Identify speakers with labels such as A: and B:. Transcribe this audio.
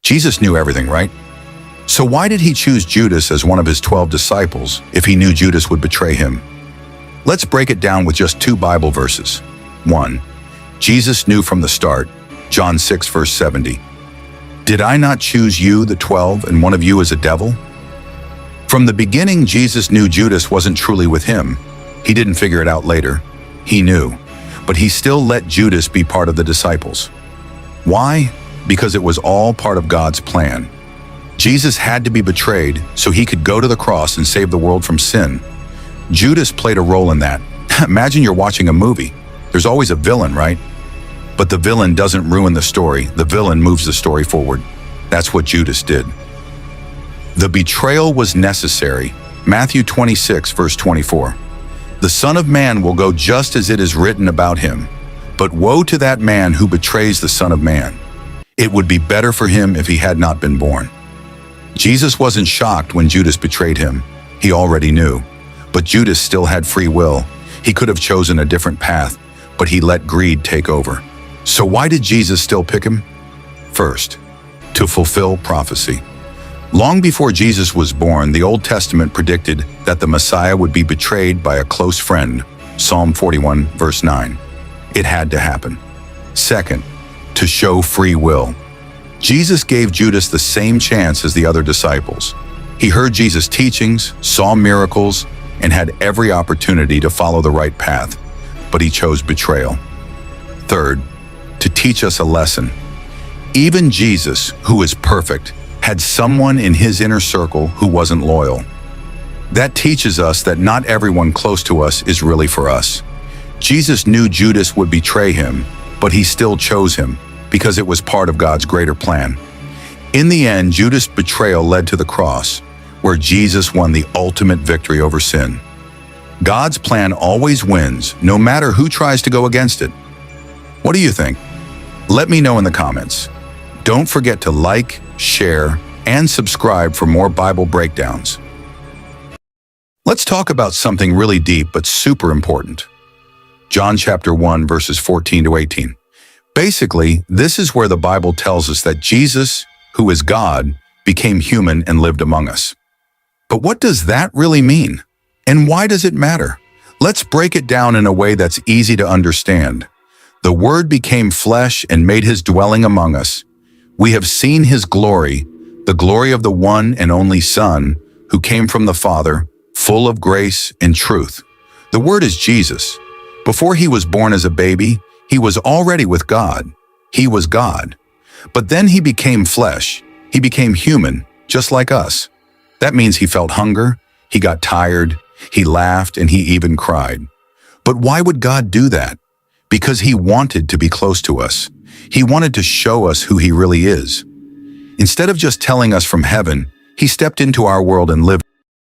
A: Jesus knew everything, right? So why did he choose Judas as one of his 12 disciples if he knew Judas would betray him? Let's break it down with just 2 Bible verses. 1. Jesus knew from the start, John 6 verse 70. Did I not choose you, the 12, and one of you is a devil? From the beginning, Jesus knew Judas wasn't truly with him. He didn't figure it out later. He knew, but he still let Judas be part of the disciples. Why? Because it was all part of God's plan. Jesus had to be betrayed so he could go to the cross and save the world from sin. Judas played a role in that. Imagine you're watching a movie. There's always a villain, right? But the villain doesn't ruin the story. The villain moves the story forward. That's what Judas did. The betrayal was necessary. Matthew 26, verse 24. The Son of Man will go just as it is written about him. But woe to that man who betrays the Son of Man. It would be better for him if he had not been born. Jesus wasn't shocked when Judas betrayed him. He already knew. But Judas still had free will. He could have chosen a different path, but he let greed take over. So why did Jesus still pick him? First, to fulfill prophecy. Long before Jesus was born, the Old Testament predicted that the Messiah would be betrayed by a close friend, Psalm 41, verse 9. It had to happen. Second, to show free will. Jesus gave Judas the same chance as the other disciples. He heard Jesus' teachings, saw miracles, and had every opportunity to follow the right path, but he chose betrayal. Third, to teach us a lesson. Even Jesus, who is perfect, had someone in his inner circle who wasn't loyal. That teaches us that not everyone close to us is really for us. Jesus knew Judas would betray him, but he still chose him because it was part of God's greater plan. In the end, Judas' betrayal led to the cross, where Jesus won the ultimate victory over sin. God's plan always wins, no matter who tries to go against it. What do you think? Let me know in the comments. Don't forget to like, share, and subscribe for more Bible breakdowns. Let's talk about something really deep but super important. John chapter 1, verses 14 to 18. Basically, this is where the Bible tells us that Jesus, who is God, became human and lived among us. But what does that really mean? And why does it matter? Let's break it down in a way that's easy to understand. The Word became flesh and made his dwelling among us. We have seen his glory, the glory of the one and only Son, who came from the Father, full of grace and truth. The Word is Jesus. Before he was born as a baby, he was already with God. He was God. But then he became flesh. He became human, just like us. That means he felt hunger, he got tired, he laughed, and he even cried. But why would God do that? Because he wanted to be close to us. He wanted to show us who he really is. Instead of just telling us from heaven, he stepped into our world and lived